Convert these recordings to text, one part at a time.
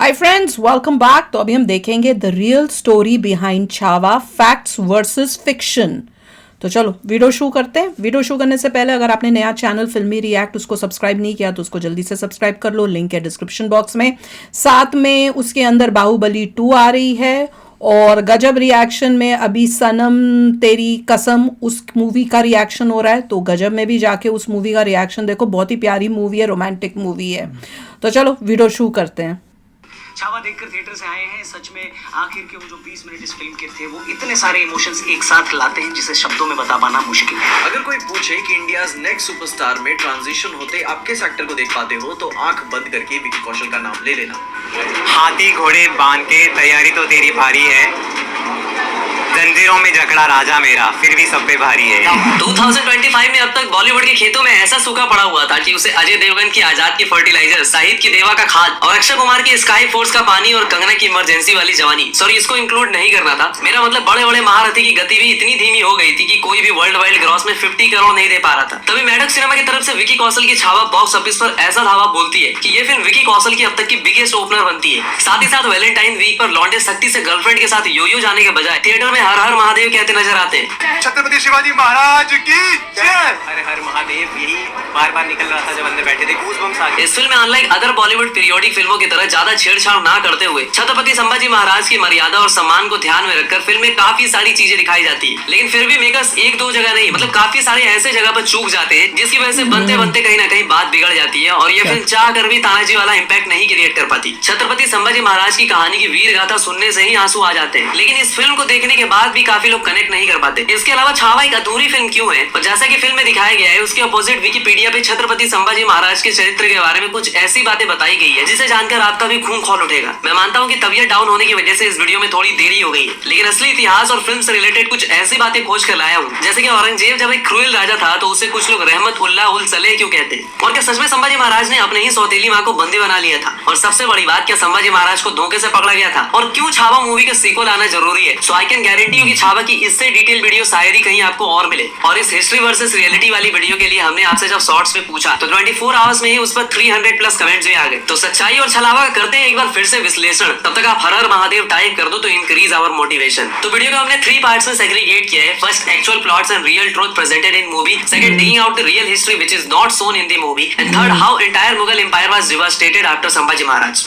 Hi friends, welcome back. तो अभी हम देखेंगे the real story behind Chhaava, facts versus fiction. तो चलो वीडियो शुरू करते हैं। वीडियो शुरू करने से पहले अगर आपने नया चैनल फिल्मी रिएक्ट उसको सब्सक्राइब नहीं किया तो उसको जल्दी से सब्सक्राइब कर लो, लिंक है डिस्क्रिप्शन बॉक्स में। साथ में उसके अंदर बाहुबली 2 आ रही है और गजब रिएक्शन में अभी सनम तेरी कसम उस मूवी का रिएक्शन हो रहा है। तो गजब में भी जाके उस मूवी का रिएक्शन देखो, बहुत ही प्यारी मूवी है, रोमांटिक मूवी है। तो चलो वीडियो शुरू करते हैं। छावा देखकर थिएटर से आए हैं। सच में आखिर के वो जो 20 मिनट इस फिल्म के थे वो इतने सारे इमोशंस एक साथ लाते हैं जिसे शब्दों में बता पाना मुश्किल है। अगर कोई पूछे कि इंडियाज नेक्स्ट सुपरस्टार में ट्रांजिशन होते आप किस एक्टर को देख पाते हो तो आंख बंद करके विकी कौशल का नाम ले लेना। हाथी घोड़े बांध के तैयारी तो तेरी भारी है, जंजीरों में जकड़ा राजा मेरा फिर भी सब पे भारी है। 2025 में अब तक बॉलीवुड के खेतों में ऐसा सूखा पड़ा हुआ था कि उसे अजय देवगन की आजाद की फर्टिलाइजर, शाहिद की देवा का खाद और अक्षय कुमार की स्काई फोर्स का पानी और कंगना की इमरजेंसी वाली जवानी, सॉरी इसको इंक्लूड नहीं करना था। मेरा मतलब बड़े बड़े महारथी की गति भी इतनी धीमी हो गई थी कि कोई भी वर्ल्ड वाइड ग्रॉस में 50 करोड़ नहीं दे पा रहा था। तभी मैडॉक सिनेमा की तरफ से विकी कौशल की छावा बॉक्स ऑफिस पर ऐसा धावा बोलती है कि ये फिल्म विकी कौशल की अब तक की बिगेस्ट ओपनर बनती है। साथ ही साथ वैलेंटाइन वीक पर लौंडे सख्ती से गर्लफ्रेंड के साथ यो जाने के बजाय थिएटर में हर हर महादेव कहते नजर आते हैं। छत्रपति शिवाजी महाराज की जय। हर हर महादेव यही बार बार निकल रहा था जब अंदर बैठे थे, गूज़बम्स आ गए। इस फिल्म में अनलाइक अदर बॉलीवुड पीरियोडिक फिल्मों की तरह ज्यादा छेड़छाड़ ना करते हुए छत्रपति संभाजी महाराज की मर्यादा और सम्मान को ध्यान में रखकर फिल्म में काफी सारी चीजें दिखाई जाती है। लेकिन फिर भी मेकर्स एक दो जगह नहीं, मतलब काफी सारे ऐसे जगह पर चूक जाते हैं जिसकी वजह से बनते बनते कहीं ना कहीं बात बिगड़ जाती है और ये फिल्म चाह कर भी तानाजी वाला इम्पैक्ट नहीं क्रिएट कर पाती। छत्रपति संभाजी महाराज की कहानी की वीर गाथा सुनने से ही आंसू आ जाते हैं, लेकिन इस फिल्म को देखने के बाद भी काफी लोग कनेक्ट नहीं कर पाते। इसके अलावा छावा एक अधूरी फिल्म क्यों है? और जैसा कि फिल्म में दिखाया गया है उसके अपोजिट विकिपीडिया पे छत्रपति संभाजी महाराज के चरित्र के बारे में कुछ ऐसी बातें बताई गई है जिसे जानकर आपका भी खून खौल उठेगा। मैं मानता हूँ कि तबीयत डाउन होने की वजह से इस वीडियो में थोड़ी देरी हो गई है, लेकिन असली इतिहास और फिल्म से रिलेटेड कुछ ऐसी बातें खोज कर लाया हूँ। जैसे कि औरंगजेब जब एक क्रूएल राजा था तो उसे कुछ लोग रहमत उल्लाह उल सलेह क्यों कहते हैं, और क्या सच में संभाजी महाराज ने अपने ही सौतेली माँ को बंदी बना लिया था, और सबसे बड़ी बात क्या संभाजी महाराज को धोखे से पकड़ा गया था, और क्यों छावा मूवी का सीक्वल आना जरूरी है। सो आई कैन गारंटी यू कि छावा की इससे डिटेल वीडियो शायद ही कहीं आपको और मिले। और इस हिस्ट्री वर्सेस रियलिटी वाली वीडियो के लिए हमने आपसे जब शॉर्ट्स में पूछा तो 24 आवर्स में ही उस पर 300 प्लस कमेंट्स भी आ गए। तो सच्चाई और छलावा करते हैं एक बार फिर से विश्लेषण, तब तक आप हर हर महादेव टाइप कर दो तो इंक्रीज आवर मोटिवेशन। तो वीडियो को हमने 3 पार्ट्स में सेग्रीगेट किया है। First, actual plots and real truth presented in movie. Second, digging out the real history which is not shown in the movie. And third, how entire Mughal empire was devastated after Sambhaji Maharaj.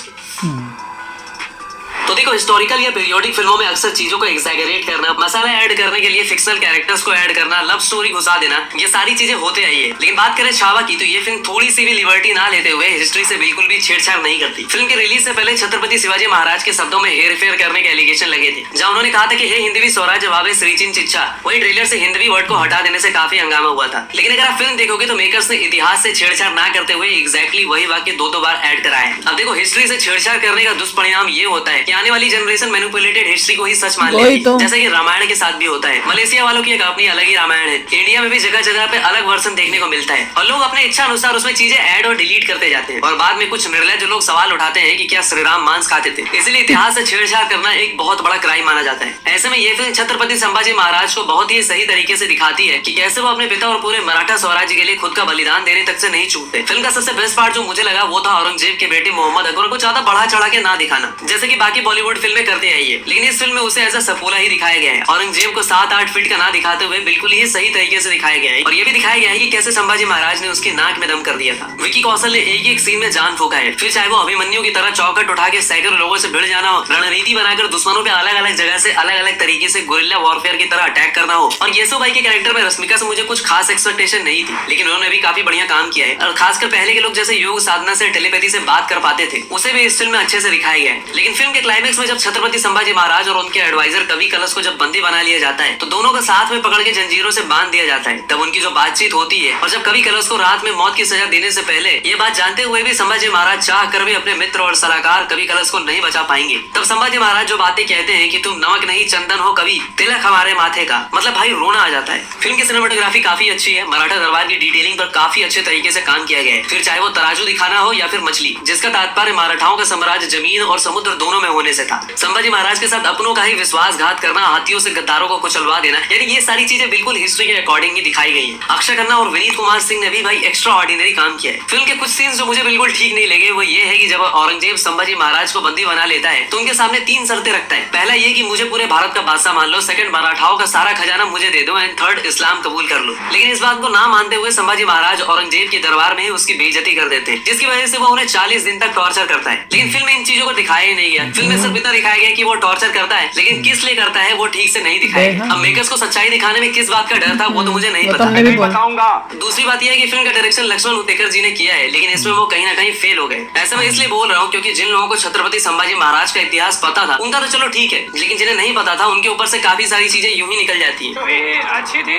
तो देखो, historical या periodic फिल्मों में अक्सर चीजों को एक्सैगरेट करना, मसाला add करने के लिए फिक्शनल कैरेक्टर्स को ऐड करना, लव स्टोरी घुसा देना, ये सारी चीजें होते आई है। लेकिन बात करें छावा की तो ये फिल्म थोड़ी सी भी लिबर्टी ना लेते हुए हिस्ट्री से बिल्कुल भी छेड़छाड़ नहीं करती। फिल्म के रिलीज से पहले छत्रपति शिवाजी महाराज के शब्दों में हेरफेर करने के एलिगेशन लगे थे, जहां उन्होंने कहा था कि हे हिंदवी स्वराज वावे श्रीचिन चिच्छा। वही ट्रेलर से हिंदवी वर्ड को हटा देने से काफी हंगामा हुआ था। लेकिन अगर आप फिल्म देखोगे तो मेकर्स ने इतिहास से छेड़छाड़ ना करते हुए एग्जैक्टली वही वाक्य दो बार ऐड कराया है। अब देखो, हिस्ट्री से छेड़छाड़ करने का दुष्परिणाम ये होता है कि आने वाली जनरेशन मैनिपुलेटेड हिस्ट्री को ही सच मान लेती है, जैसा कि रामायण के साथ भी होता है। मलेशिया वालों की एक अपनी अलग ही रामायण है, इंडिया में भी जगह जगह पे अलग वर्जन देखने को मिलता है, और लोग अपने इच्छा अनुसार उसमें चीजें ऐड और डिलीट करते जाते हैं। और बाद में कुछ निर्लज लोग सवाल उठाते हैं कि क्या श्री राम मांस खाते थे। इसलिए इतिहास से छेड़छाड़ करना एक बहुत बड़ा क्राइम माना जाता है। ऐसे में ये फिल्म छत्रपति संभाजी महाराज को बहुत ही सही तरीके से दिखाती है कि कैसे वो अपने पिता और पूरे मराठा स्वराज्य के लिए खुद का बलिदान देने तक से नहीं चूकते। फिल्म का सबसे बेस्ट पार्ट जो मुझे लगा वो था औरंगजेब के बेटे मोहम्मद अकबर को ज्यादा बढ़ा चढ़ा के ना दिखाना, जैसे कि बाकी बॉलीवुड फिल्में करते आई है। लेकिन इस फिल्म में उसे ऐसा सफोला ही दिखाया गया है। औरंगजेब को 7-8 फीट का ना दिखाते हुए बिल्कुल ही सही तरीके से दिखाया गया है, और ये भी दिखाया गया है कि कैसे संभाजी महाराज ने उसकी नाक में दम कर दिया था। विकी कौशल ने एक एक सीन में जान फूका है, फिर चाहे वो अभिमन्यु की तरह चौकट उठा के सैकड़ों लोगों से भिड़ जाना हो, रणनीति बनाकर दुश्मनों पे अलग अलग जगह से अलग अलग तरीके से गुरिल्ला वॉरफेयर की तरह अटैक करना हो। और येसु भाई के कैरेक्टर में रश्मिका से मुझे कुछ खास एक्सपेक्टेशन नहीं थी, लेकिन उन्होंने भी काफी बढ़िया काम किया है। और खासकर पहले के लोग जैसे योग साधना से टेलीपैथी से बात कर पाते थे, उसे भी इस फिल्म में अच्छे से दिखाया गया है। लेकिन फिल्म के क्लाइमेक्स में जब छत्रपति संभाजी महाराज और उनके एडवाइजर कवि कलश को जब बंदी बना लिया जाता है तो दोनों को साथ में पकड़ के जंजीरों से बांध दिया जाता है। तब उनकी जो बातचीत होती है, और जब कवि कलश को रात में मौत की सजा देने से पहले ये बात जानते हुए भी संभाजी महाराज चाह कर भी अपने मित्र और सलाहकार कवि कलश को नहीं बचा पाएंगे, तब संभाजी महाराज जो बातें कहते हैं कि तुम नमक नहीं चंदन हो कवि, तिलक हमारे माथे का, मतलब भाई रोना आ जाता है। फिल्म की सिनेमेटोग्राफी काफी अच्छी है, मराठा दरबार की डिटेलिंग पर काफी अच्छे तरीके से काम किया गया है। फिर चाहे वो तराजू दिखाना हो या फिर मछली, जिसका तात्पर्य मराठाओं का साम्राज्य जमीन और समुद्र दोनों में होने होने से था। संभाजी महाराज के साथ अपनों का ही विश्वासघात करना, हाथियों से गद्दारों को कुचलवा देना, यानी ये सारी चीजें बिल्कुल हिस्ट्री के अकॉर्डिंग ही दिखाई गई है। अक्षय खन्ना और विनीत कुमार सिंह ने भी भाई एक्स्ट्रा ऑर्डिनरी काम किया है। फिल्म के कुछ सीन्स जो मुझे बिल्कुल ठीक नहीं लगे वो ये है कि जब औरंगजेब संभाजी महाराज को बंदी बना लेता है तो उनके सामने 3 शर्तें रखता है। पहला ये कि मुझे पूरे भारत का बादशाह मान लो, सेकंड मराठाओं का सारा खजाना मुझे दे दो, एंड थर्ड इस्लाम कबूल कर लो। लेकिन इस बात को ना मानते हुए संभाजी महाराज औरंगजेब के दरबार में ही उसकी बेइज्जती कर देते हैं, जिसकी वजह से वो उन्हें 40 दिन तक टॉर्चर करता है। लेकिन फिल्म में इन चीजों को दिखाया ही नहीं गया। फिल्म में सिर्फ इतना दिखाया गया कि वो टॉर्चर करता है, लेकिन किस लिए करता है वो ठीक से नहीं दिखाया। अब मेकर्स को सच्चाई दिखाने में किस बात का डर था वो तो मुझे नहीं पता। बताऊंगा। दूसरी बात यह है कि फिल्म का डायरेक्शन लक्ष्मण उतेकर जी ने किया है, लेकिन इसमें वो कहीं ना कहीं फेल हो गए। ऐसा मैं इसलिए बोल रहा हूँ क्योंकि जिन लोगों को छत्रपति संभाजी महाराज का इतिहास पता था उनका तो चलो ठीक है, लेकिन जिन्हें नहीं पता था उनके ऊपर से काफी सारी चीजें यूं ही निकल जाती है। मूवी अच्छी थी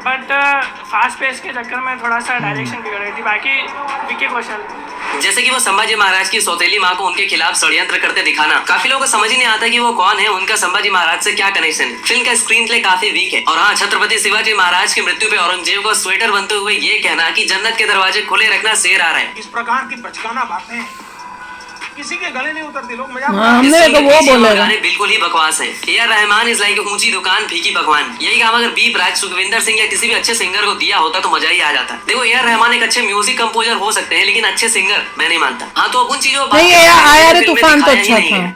बट फास्ट पेस के चक्कर में थोड़ा सा डायरेक्शन बिगड़ गई थी। बाकी विकी कौशल जैसे कि वो संभाजी महाराज की सौतेली माँ को उनके खिलाफ षड्यंत्र करते दिखाना, काफी लोगों को समझ ही नहीं आता कि वो कौन है, उनका संभाजी महाराज से क्या कनेक्शन है। फिल्म का स्क्रीन प्ले काफी वीक है। और हाँ, छत्रपति शिवाजी महाराज की मृत्यु पे औरंगजेब को स्वेटर बनते हुए ये कहना कि जन्नत के दरवाजे खुले रखना शेर आ रहा है, इस प्रकार की बचकाना बातें किसी के गले नहीं उतरती। लोग मजाक हमने तो वो बोलेगा। गाने बिल्कुल ही बकवास है। ए.आर. रहमान इज लाइक ऊंची दुकान फीकी पकवान। यही काम अगर बी प्राक, सुखविंदर सिंह या किसी भी अच्छे सिंगर को दिया होता तो मजा ही आ जाता। देखो ए.आर. रहमान एक अच्छे म्यूजिक कंपोजर हो सकते हैं, लेकिन अच्छे सिंगर मैं नहीं मानता। हाँ, तो अब उन चीजों नहीं, आया रे तूफान तो अच्छा था।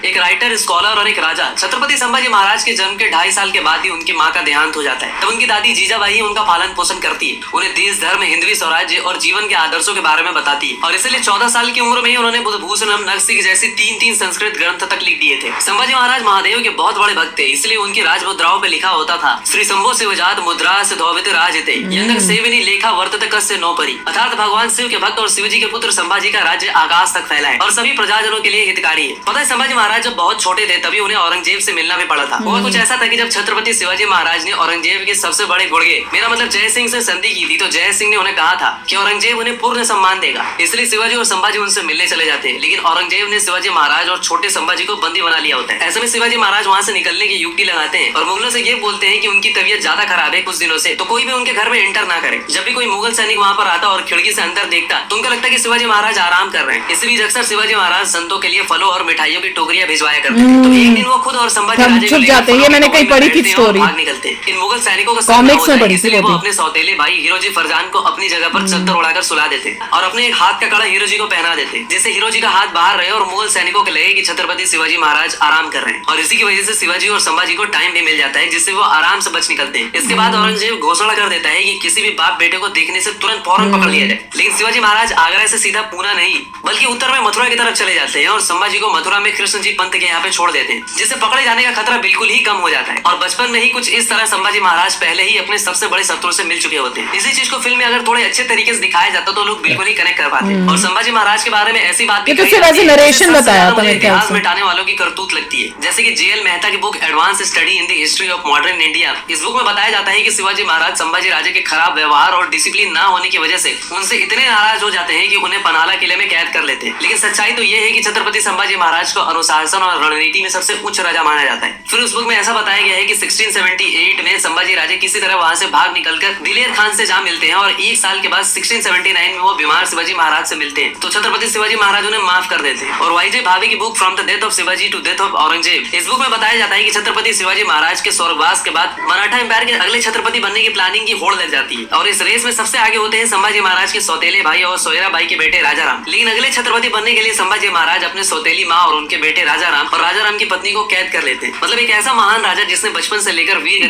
एक राइटर, स्कॉलर और एक राजा। छत्रपति संभाजी महाराज के जन्म के 2.5 साल के बाद ही उनकी माँ का देहांत हो जाता है। तब उनकी दादी जीजाबाई उनका पालन पोषण करती है, उन्हें देश, धर्म, हिंदवी स्वराज्य और जीवन के आदर्शों के बारे में बताती है। और इसलिए 14 साल की उम्र में ही उन्होंने बुद्धभूषणम, नरसिंह जैसी 3 संस्कृत ग्रंथ तक लिख दिए थे। संभाजी महाराज महादेव के बहुत बड़े भक्त थे, इसलिए उनकी राज मुद्राओं पे लिखा होता था श्री शंभो शिवजात मुद्रा से धोवित राजते यंदक सेवनी लेखा वर्तते कस्य नो परी। अर्थात भगवान शिव के भक्त और शिवजी के पुत्र संभाजी का राज्य आकाश तक फैला है और सभी प्रजाजनों के लिए हितकारी है। पता है, संभाजी महाराज जब बहुत छोटे थे तभी उन्हें औरंगजेब से मिलना भी पड़ा था। और कुछ ऐसा था कि जब छत्रपति शिवाजी महाराज ने औरंगजेब के सबसे बड़े गुर्गे, मेरा मतलब जय सिंह से संधि की थी, तो जय सिंह ने उन्हें कहा था कि औरंगजेब उन्हें पूर्ण सम्मान देगा, इसलिए शिवाजी और संभाजी उनसे मिलने चले जाते हैं। लेकिन औरंगजेब ने शिवाजी महाराज और छोटे संभाजी को बंदी बना लिया होता है। ऐसे में शिवाजी महाराज वहाँ से निकलने की युक्ति लगाते हैं और मुगलों से ये बोलते हैं कि उनकी तबीयत ज्यादा खराब है कुछ दिनों से, तो कोई भी उनके घर में एंटर ना करे। जब भी कोई मुगल सैनिक वहाँ पर आता और खिड़की से अंदर देखता तो उनको लगता कि शिवाजी महाराज आराम कर रहे हैं। इसी बीच अक्सर शिवाजी महाराज संतों के लिए फलों और मिठाइयों की टोकरियां भिजवाया करते हैं। तो एक दिन वो खुद और संभाजी राजे छुप जाते हैं। ये मैंने कहीं पढ़ी थी स्टोरी, भाग निकलते हैं। इन मुगल सैनिकों का कॉमिक्स में पढ़ी थी। इसलिए वो अपने सौतेले भाई हीरोजी फरजान को अपनी जगह पर चद्दर उड़ाकर सुला देते हैं और अपने एक हाथ का कड़ा हीरोजी को पहना देते हैं, जिससे हीरोजी का हाथ बाहर रहे और मुगल सैनिकों को लगे कि छत्रपति शिवाजी महाराज आराम कर रहे हैं। और इसी की वजह से शिवाजी और संभाजी को टाइम भी मिल जाता है, जिससे वो आराम से बच निकलते हैं। इसके बाद औरंगजेब घोषणा कर देता है कि किसी भी बाप बेटे को देखने से तुरंत फौरन पकड़ लिया जाए। लेकिन शिवाजी महाराज आगरा से सीधा पूना नहीं बल्कि उत्तर में मथुरा की तरफ चले जाते हैं और संभाजी को मथुरा में कृष्ण जी पंत के यहाँ पे छोड़ देते हैं, जिससे पकड़े जाने का खतरा बिल्कुल ही कम हो जाता है। और बचपन में ही कुछ इस तरह संभाजी महाराज पहले ही अपने सबसे बड़े शत्रु से मिल चुके होते हैं। इसी चीज को फिल्म में अगर थोड़े अच्छे तरीके से दिखाया जाता तो लोग बिल्कुल ही कनेक्ट कर पाते। और संभाजी महाराज के बारे में ऐसी बात भी नरेशन बताया था, इतिहास मिटाने वालों की करतूत लगती है। जैसे कि जेएल मेहता की book advance study in the history of modern India, इस बुक में बताया जाता है कि शिवाजी महाराज संभाजी राजे के खराब व्यवहार और डिसिप्लिन ना होने की वजह से उनसे इतने नाराज हो जाते हैं कि उन्हें पनाला किले में कैद कर लेते हैं। लेकिन सच्चाई तो ये है कि छत्रपति संभाजी महाराज को अनुशासन और रणनीति में सबसे उच्च राजा माना जाता है। फिर उस बुक में ऐसा बताया गया है कि 1678 में संभाजी राजे किसी तरह वहां से भाग निकलकर दिलेर खान से जा मिलते हैं और 1 साल के बाद 1679 में वो बीमार शिवाजी महाराज से मिलते हैं, तो छत्रपति शिवाजी महाराज उन्हें माफ कर देते हैं। और वाईजे भावे की book from the death of Shivaji to death of Aurangzeb, इस बुक में बताया जाता है कि छत्रपति शिवाजी महाराज के स्वर्गवास के बाद मराठा एम्पायर के अगले छत्रपति बनने की प्लानिंग की होड़ लग जाती है और इस रेस में सबसे आगे होते हैं संभाजी महाराज के सौतेले भाई और सोयरा भाई के बेटे राजाराम। लेकिन अगले छत्रपति बनने के लिए संभाजी महाराज अपने सौतेली माँ और उनके बेटे राजाराम और राजाराम की पत्नी को कैद कर लेते हैं। मतलब एक ऐसा महान राजा जिसने बचपन से लेकर वीर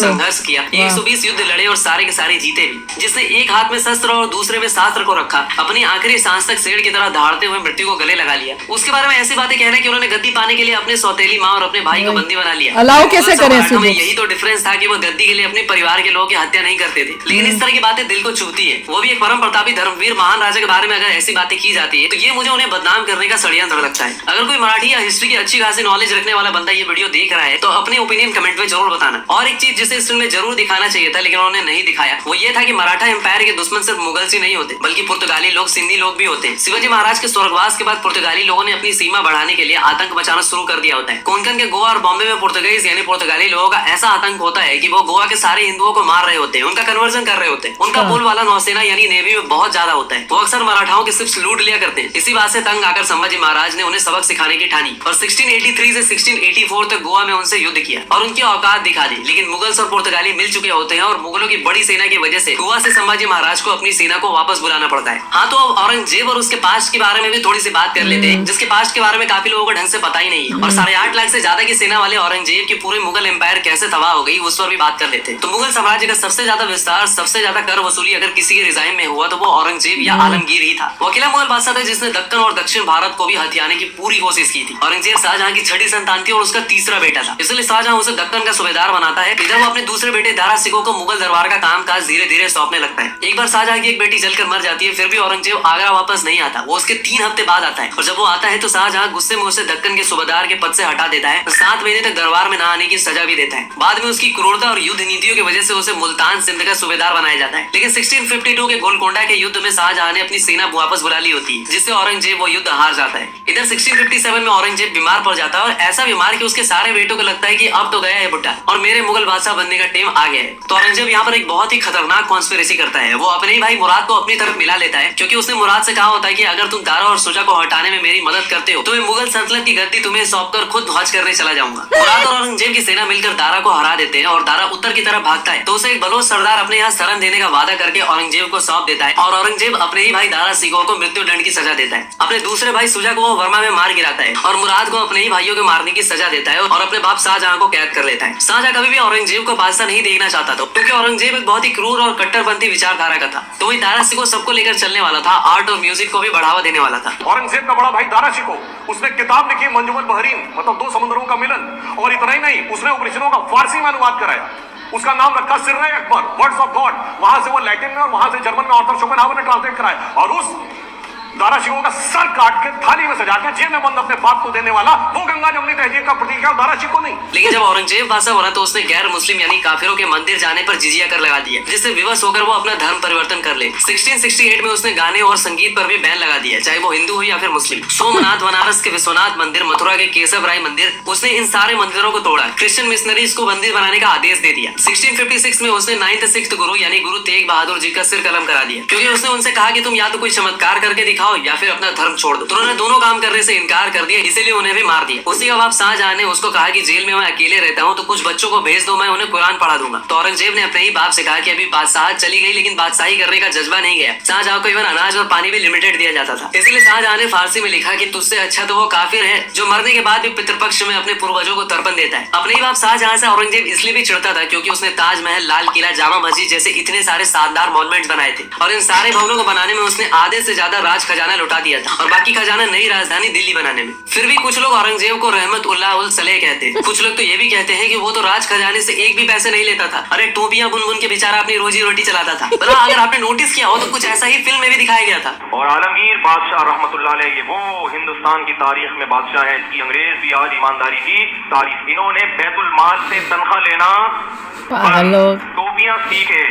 संघर्ष किया, 120 युद्ध लड़े और सारे के सारे जीते भी, जिसने एक हाथ में शस्त्र और दूसरे में शास्त्र को रखा, अपनी आखिरी सांस तक शेर की तरह दहाड़ते हुए मृत्यु को गले लगा लिया। उसके बारे में ऐसी बातें कहना कि उन्होंने गद्दी पाने के लिए अपने सौतेली माँ और अपने भाई को बंदी बना लिया। अलाउ कैसे करें? यही तो डिफरेंस था कि वो गद्दी के लिए अपने परिवार के लोगों की हत्या नहीं करते थे। लेकिन इस तरह की बातें दिल को छूती है। वो भी एक परम प्रतापी धर्मवीर महान राजा के बारे में अगर ऐसी बातें की जाती है तो ये मुझे उन्हें बदनाम करने का षड्यंत्र लगता है। अगर अगर कोई मराठी या हिस्ट्री की अच्छी खासी नॉलेज रखने वाला बंदा ये वीडियो देख रहा है तो अपने ओपिनियन कमेंट में जरूर बताना। और एक चीज जिसे इस फिल्म में जरूर दिखाना चाहिए था लेकिन उन्होंने नहीं दिखाया, वो ये था कि मराठा एम्पायर के दुश्मन सिर्फ मुगल्स ही नहीं होते बल्कि पुर्तगाली लोग, सिंधी लोग भी होते हैं। शिवाजी महाराज के स्वर्गवास के बाद पुर्तगाली लोगों ने अपनी सीमा बढ़ाने के लिए आतंक मचाना शुरू कर दिया होता है। कोंकण के गोवा और बॉम्बे में पुर्तगालीज यानी पुर्तगाली लोगों का ऐसा आतंक होता है कि वो गोवा के सारे हिंदुओं को मार रहे होते हैं, उनका कन्वर्जन कर रहे होते हैं। उनका बोलबाला नौसेना यानी नेवी में बहुत ज्यादा होता है। वो अक्सर मराठाओं के शिप्स लूट लिया करते हैं। इसी बात से तंग आकर संभाजी महाराज ने उन्हें सबक सिखाने की ठानी और 1683 से 1684 तक गोवा में उनसे युद्ध किया और उनकी औकात दिखा दी। लेकिन मुगल्स और पुर्तगाली मिल चुके होते हैं और मुगलों की बड़ी सेना की वजह से गोवा से संभाजी महाराज को अपनी सेना को वापस बुलाना पड़ता है। हाँ, तो अब औरंगजेब और उसके पास्ट के बारे में भी थोड़ी सी बात कर लेते हैं, जिसके पास्ट के बारे में काफी लोगों को ढंग से पता ही नहीं है। और 8.5 लाख से ज्यादा की सेना वाले औरंगजेब की पूरे मुगल एम्पायर कैसे तबाह हो गई उस पर भी बात कर लेते हैं। तो मुगल साम्राज्य का सबसे ज्यादा विस्तार, सबसे ज्यादा कर वसूली अगर किसी के रिजाइम में हुआ तो वो औरंगजेब या आलमगीर ही था। वो अकेला मुगल बादशाह था जिसने दक्कन और दक्षिण भारत को भी हथियाने की पूरी कोशिश की थी। औरंगजेब शाहजहां की छठी संतान थी और उसका तीसरा बेटा था, इसलिए शाहजहां उसे दक्कन का सूबेदार बनाता है। इधर वो अपने दूसरे बेटे दारा सिकोह को मुगल दरबार का कामकाज धीरे धीरे सौंपने लगता है। एक बार शाहजहां की एक बेटी जलकर मर जाती है, फिर भी औरंगजेब आगरा वापस नहीं आता। वो उसके 3 हफ्ते बाद आता है और जब वो आता है तो शाहजहां गुस्से में उसे दक्कन के सूबेदार के पद से हटा देता है। 7 महीने तक दरबार में न आने की सजा भी देता है। बाद में उसकी क्रूरता और युद्ध नीतियों की वजह से उसे मुल्तान सिंध का सूबेदार बनाया जाता है। लेकिन 1652 के गोलकोंडा के युद्ध में शाहजहां ने अपनी सेना वापस बुला ली होती है, जिससे औरंगजेब वो युद्ध हार जाता है। इधर 1657 में औरंगजेब बीमार पड़ जाता है और ऐसा बीमार कि उसके सारे बेटों को लगता है कि अब तो गया है बुड्ढा और मेरे मुगल बादशाह बनने का टाइम आ गया है। तो औरंगजेब यहाँ पर एक बहुत ही खतरनाक कॉन्स्पिरेसी करता है। वो अपने ही भाई मुराद को अपनी तरफ मिला लेता है, क्योंकि उसने मुराद से कहा होता है कि अगर तुम दारा और सुजा को हटाने में मेरी मदद करते हो तो मैं मुगल सल्तनत की गद्दी तुम्हें सौंपकर खुद ध्वज करने चला जाऊंगा। मुराद और औरंगजेब की सेना मिलकर दारा को हरा देते हैं और दारा उत्तर की तरफ भागता है तो उसे एक बलोच सरदार अपने यहाँ शरण देने का वादा करके औरंगजेब को सौंप देता है और औरंगजेब अपने ही भाई दारा सिकोह को मृत्यु दंड की सजा देता है। अपने दूसरे भाई सुजा को वो वर्मा में मार गिराता है और मुराद को अपने ही भाइयों के मारने की सजा देता है और अपने बाप शाहजहां को कैद कर लेता है। शाहजहां कभी भी औरंगजेब को बादशाह नहीं देखना चाहता था, क्योंकि औरंगजेब एक बहुत ही क्रूर और कट्टरपंथी विचारधारा का था। तो वही दारा सिकोह सबको लेकर चलने वाला था, आर्ट और म्यूजिक को भी बढ़ावा देने वाला था। औरंगजेब का बड़ा भाई दारा शिकोह, उसने किताब लिखी मंजूमत बहरीन, मतलब 2 समुद्रों का मिलन। और इतना ही नहीं, उसने उपनिषदों का फारसी में अनुवाद कराया। उसका नाम रखा सिर्रे अकबर, वर्ड्स ऑफ गॉड। वहां से वो लैटिन में और वहां से जर्मन में आर्थर शोपेनहावर ने ट्रांसलेट कराया। और उस दारा शिकोह का सर काट के थाली में सजा के जेल में बंद अपने बाप को देने वाला वो गंगा जमुनी तहजीब का प्रतीक है, दारा शिकोह नहीं। लेकिन जब औरंगजेब बादशाह बना तो उसने गैर मुस्लिम यानी काफिरों के मंदिर जाने पर जिजिया कर लगा दिया, जिससे विवश होकर वो अपना धर्म परिवर्तन कर ले। 1668 में उसने गाने और संगीत पर भी बैन लगा दिया, चाहे वो हिंदू हो या फिर मुस्लिम। सोमनाथ, बनारस के विश्वनाथ मंदिर, मथुरा के केशव राय मंदिर, उसने इन सारे मंदिरों को तोड़ा। क्रिश्चियन मिशनरीज को मंदिर बनाने का आदेश दे दिया। 1656 में उसने 9th सिक्स्थ गुरु यानी गुरु तेग बहादुर जी का सिर कलम करा दिया, क्योंकि उसने उनसे कहा कि तुम या तो कोई चमत्कार करके दिखाओ या फिर अपना धर्म छोड़ दो। तो उन्होंने दोनों काम करने से इनकार कर दिया, इसीलिए उन्हें भी मार दिया। उसी का बाप शाहजहां ने उसको कहा कि जेल में मैं अकेले रहता हूँ तो कुछ बच्चों को भेज दो, मैं उन्हें कुरान पढ़ा दूंगा। तो औरंगजेब ने अपने ही बाप से कहा कि अभी बादशाह चली गई लेकिन बादशाही करने का जज्बा नहीं गया। शाहजहां को इवन अनाज और पानी भी लिमिटेड दिया जाता था। इसलिए शाहजहां ने फारसी में लिखा कि तुझसे अच्छा तो वो काफिर है जो मरने के बाद भी पितृपक्ष में अपने पूर्वजों को तर्पण देता है। अपने ही बाप शाहजहां से औरंगजेब इसलिए भी चिढ़ता था क्योंकि उसने ताजमहल, लाल किला, जामा मस्जिद जैसे इतने सारे शानदार मॉन्यूमेंट्स बनाए थे और इन सारे भवनों को बनाने में उसने आधे से ज्यादा राज खजाना लौटा दिया था और बाकी खजाना नई राजधानी दिल्ली बनाने में। फिर भी कुछ लोग औरंगजेब को रहमत उल्लाह उल सलेह कहते हैं। कुछ लोग तो ये भी कहते हैं कि वो तो राज खजाने से एक भी पैसे नहीं लेता था। अरे टोपियां बुन बुन के बेचारा अपनी रोजी रोटी चलाता था। भला अगर आपने नोटिस किया हो तो कुछ ऐसा ही फिल्म में भी दिखाया गया था। और आलमगीर बादशाह रहमतुल्लाह अलैह ये वो हिंदुस्तान की तारीख में बादशाह है इसकी अंग्रेज भी आज ईमानदारी की तारीफ। इन्होंने बैतुल माल से तनख्वाह लेना, टोपियां सीखे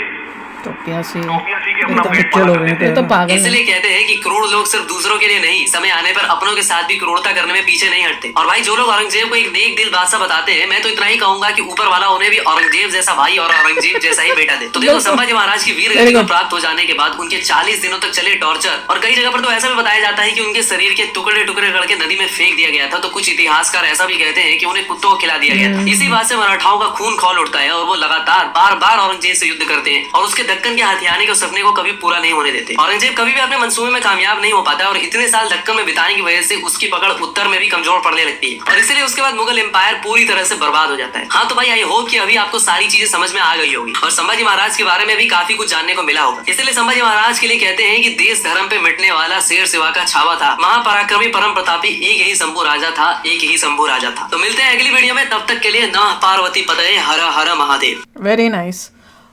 अपना पेट पालन। इसलिए कहते हैं कि क्रूर लोग सिर्फ दूसरों के लिए नहीं, समय आने पर अपनों के साथ भी क्रूरता करने में पीछे नहीं हटते। और भाई जो लोग औरंगजेब को एक नेक दिल बादशाह बताते हैं, मैं तो इतना ही कहूंगा कि ऊपर वाला उन्हें भी औरंगजेब जैसा भाई और औरंगजेब जैसा ही बेटा दे। तो देखो संभाजी महाराज की वीर गति को प्राप्त हो जाने के बाद उनके 40 दिनों तक चले टॉर्चर और कई जगह पर तो ऐसा भी बताया जाता है कि उनके शरीर के टुकड़े टुकड़े करके नदी में फेंक दिया गया था। तो कुछ इतिहासकार ऐसा भी कहते हैं कि उन्हें कुत्तों को खिला दिया गया था। इसी बात से मराठाओं का खून खौल उठता है और वो लगातार बार बार औरंगजेब से युद्ध करते हैं और उसके दक्कन के हथियाने के सपने को कभी पूरा नहीं होने देते। औरंगजेब कभी भी अपने मंसूबे में कामयाब नहीं हो पाता और इतने साल दक्कन में बिताने की वजह से उसकी पकड़ उत्तर में भी कमजोर पड़ने लगती है और इसलिए उसके बाद मुगल एम्पायर पूरी तरह से बर्बाद हो जाता है। हाँ तो भाई आई होप कि अभी आपको सारी चीजें समझ में आ गई होगी और संभाजी महाराज के बारे में भी काफी कुछ जानने को मिला होगा। इसलिए संभाजी महाराज के लिए कहते हैं कि देश धर्म पे मिटने वाला शेर शिवा का छावा था, महापराक्रमी परम प्रतापी एक ही शंभू राजा था, एक ही शंभू राजा था। तो मिलते हैं अगली वीडियो में, तब तक के लिए नमः पार्वती पतये हर हर महादेव। Very nice.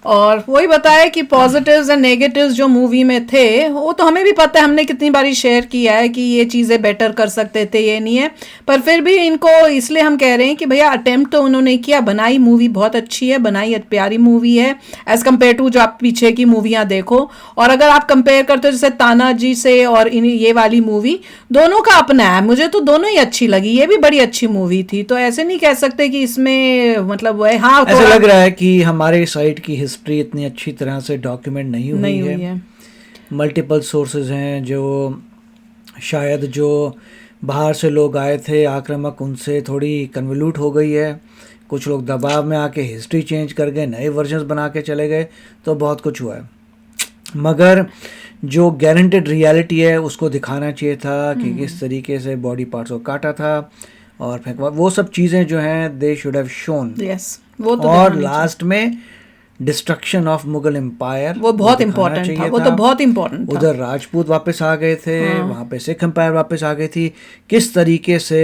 और वही बताया कि पॉजिटिव्स एंड नेगेटिव्स जो मूवी में थे वो तो हमें भी पता है, हमने कितनी बारी शेयर किया है कि ये चीज़ें बेटर कर सकते थे, ये नहीं है, पर फिर भी इनको इसलिए हम कह रहे हैं कि भैया अटेम्प्ट तो उन्होंने किया, बनाई मूवी बहुत अच्छी है, बनाई प्यारी मूवी है एज कम्पेयर टू जो आप पीछे की मूवियाँ देखो। और अगर आप कंपेयर करते हो जैसे तानाजी से और ये वाली मूवी, दोनों का अपना है, मुझे तो दोनों ही अच्छी लगी, ये भी बड़ी अच्छी मूवी थी, तो ऐसे नहीं कह सकते कि इसमें मतलब हाँ ऐसा लग रहा है कि हमारे साइड की हिस्ट्री इतनी अच्छी तरह से डॉक्यूमेंट नहीं हुई है। मल्टीपल सोर्सेज हैं जो शायद जो बाहर से लोग आए थे आक्रामक, उनसे थोड़ी कन्वल्यूट हो गई है, कुछ लोग दबाव में आके हिस्ट्री चेंज कर गए, नए वर्जन्स बना के चले गए, तो बहुत कुछ हुआ है। मगर जो गारंटेड रियलिटी है उसको दिखाना चाहिए था कि किस तरीके से बॉडी पार्ट्स को काटा था और फेंकवा, वो सब चीज़ें जो हैं दे शुड हैव शोन। वो तो और लास्ट में डिस्ट्रक्शन ऑफ मुगल एम्पायर, वो बहुत इम्पोर्टेंट था, वो तो बहुत इम्पोर्टेंट था। उधर राजपूत वापस आ गए थे, वहाँ पे सिख एम्पायर वापस आ गई थी, किस तरीके से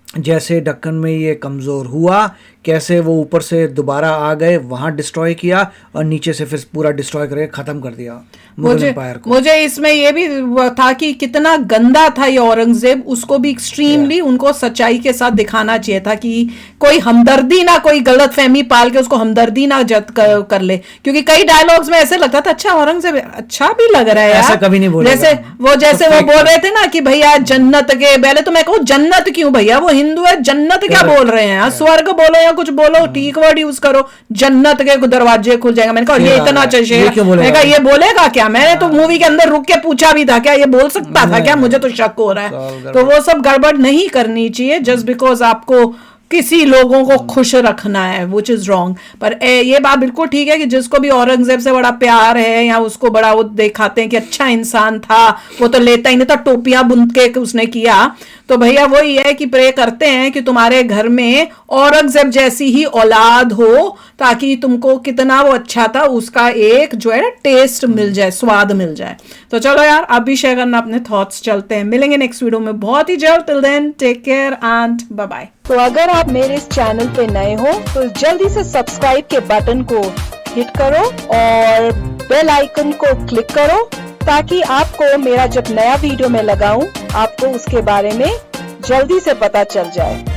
जैसे दक्कन में ये कमज़ोर हुआ, कैसे वो ऊपर से दोबारा आ गए, वहाँ डिस्ट्रॉय किया और नीचे से फिर पूरा डिस्ट्रॉय करके ख़त्म कर दिया मुगल एम्पायर को। मुझे इसमें ये भी था कि कितना गंदा था ये औरंगजेब, उसको भी एक्सट्रीमली उनको सच्चाई के साथ दिखाना चाहिए था कि कोई हमदर्दी ना, कोई गलत फहमी पाल के उसको हमदर्दी ना कर ले, क्योंकि कई डायलॉग्स में ऐसे लगता था अच्छा औरंगजेब अच्छा भी लग रहा है यार, ऐसा कभी नहीं बोला। जैसे वो बोल रहे थे ना कि भैया जन्नत के, पहले तो मैं कहूँ जन्नत क्यों भैया, वो हिंदू है, जन्नत क्या बोल रहे हैं, स्वर्ग बोलो या कुछ बोलो, ठीक वर्ड यूज करो, जन्नत के दरवाजे खुल जाएगा। मैंने कहा ये इतना अच्छा, मैंने कहा ये बोलेगा क्या, मैंने तो मूवी के अंदर रुक के पूछा भी था क्या ये बोल सकता था क्या, मुझे तो शक हो रहा है। तो वो सब गड़बड़ नहीं करनी चाहिए जस्ट बिकॉज आपको किसी लोगों को खुश रखना है, विच इज रॉन्ग। पर ये बात बिल्कुल ठीक है कि जिसको भी औरंगजेब से बड़ा प्यार है या उसको बड़ा वो दिखाते हैं कि अच्छा इंसान था, वो तो लेता ही नहीं था, टोपियां बुन के उसने किया, तो भैया वही है कि प्रे करते हैं कि तुम्हारे घर में औरंगजेब जैसी ही औलाद हो, ताकि तुमको कितना वो अच्छा था उसका एक जो है ना टेस्ट मिल जाए, स्वाद मिल जाए। तो चलो यार आप भी शेयर करना अपने थॉट्स, चलते हैं, मिलेंगे नेक्स्ट वीडियो में बहुत ही जल्द। Till then take care and bye bye. तो अगर आप मेरे इस चैनल पे नए हो तो जल्दी से सब्सक्राइब के बटन को हिट करो और बेल आइकन को क्लिक करो, ताकि आपको मेरा जब नया वीडियो मैं लगाऊं आपको उसके बारे में जल्दी से पता चल जाए।